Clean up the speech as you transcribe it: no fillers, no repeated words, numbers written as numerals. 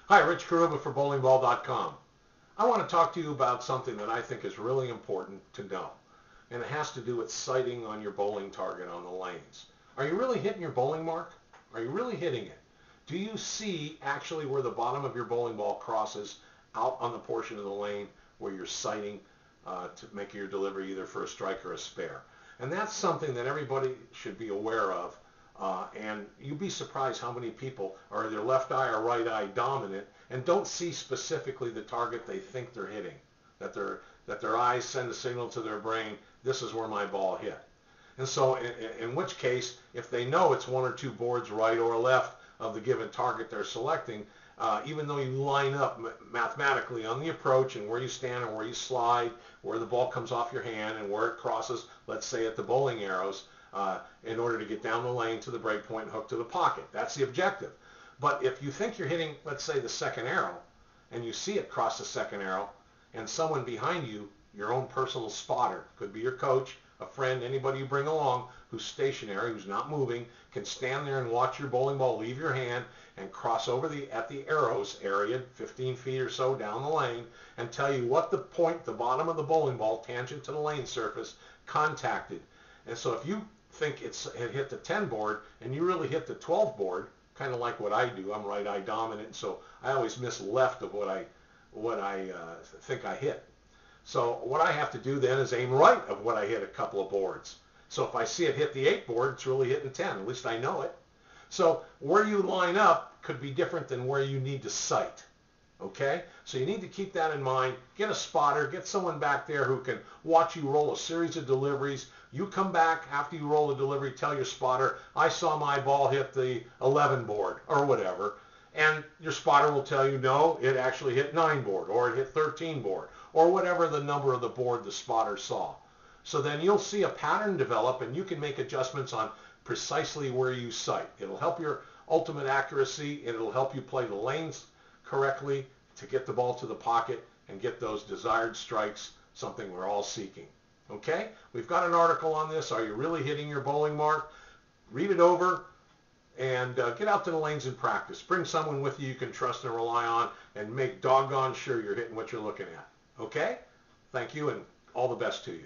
Hi, Rich Karuba for bowlingball.com. I want to talk to you about something that I think is really important to know, and it has to do with sighting on your bowling target on the lanes. Are you really hitting your bowling mark? Are you really hitting it? Do you see actually where the bottom of your bowling ball crosses out on the portion of the lane where you're sighting to make your delivery either for a strike or a spare? And that's something that everybody should be aware of. And you'd be surprised how many people are either left eye or right eye dominant and don't see specifically the target they think they're hitting. That their eyes send a signal to their brain, this is where my ball hit. And so in which case, if they know it's one or two boards right or left of the given target they're selecting, even though you line up mathematically on the approach and where you stand and where you slide, where the ball comes off your hand and where it crosses, let's say at the bowling arrows, in order to get down the lane to the break point and hook to the pocket. That's the objective. But if you think you're hitting, let's say, the second arrow, and you see it cross the second arrow, and someone behind you, your own personal spotter, could be your coach, a friend, anybody you bring along who's stationary, who's not moving, can stand there and watch your bowling ball leave your hand and cross over at the arrows area, 15 feet or so down the lane, and tell you what the point, the bottom of the bowling ball, tangent to the lane surface, contacted. And so if you think it hit the 10 board and you really hit the 12 board, kind of like what I do, I'm right eye dominant, so I always miss left of what I think I hit. So what I have to do then is aim right of what I hit a couple of boards. So if I see it hit the 8 board, it's really hitting 10. At least I know it. So where you line up could be different than where you need to sight. Okay? So you need to keep that in mind. Get a spotter. Get someone back there who can watch you roll a series of deliveries. You come back after you roll the delivery, tell your spotter, I saw my ball hit the 11 board or whatever. And your spotter will tell you, no, it actually hit 9 board or it hit 13 board or whatever the number of the board the spotter saw. So then you'll see a pattern develop and you can make adjustments on precisely where you sight. It'll help your ultimate accuracy and it'll help you play the lanes correctly to get the ball to the pocket and get those desired strikes, something we're all seeking. Okay? We've got an article on this. Are you really hitting your bowling mark? Read it over and get out to the lanes and practice. Bring someone with you can trust and rely on and make doggone sure you're hitting what you're looking at. Okay? Thank you and all the best to you.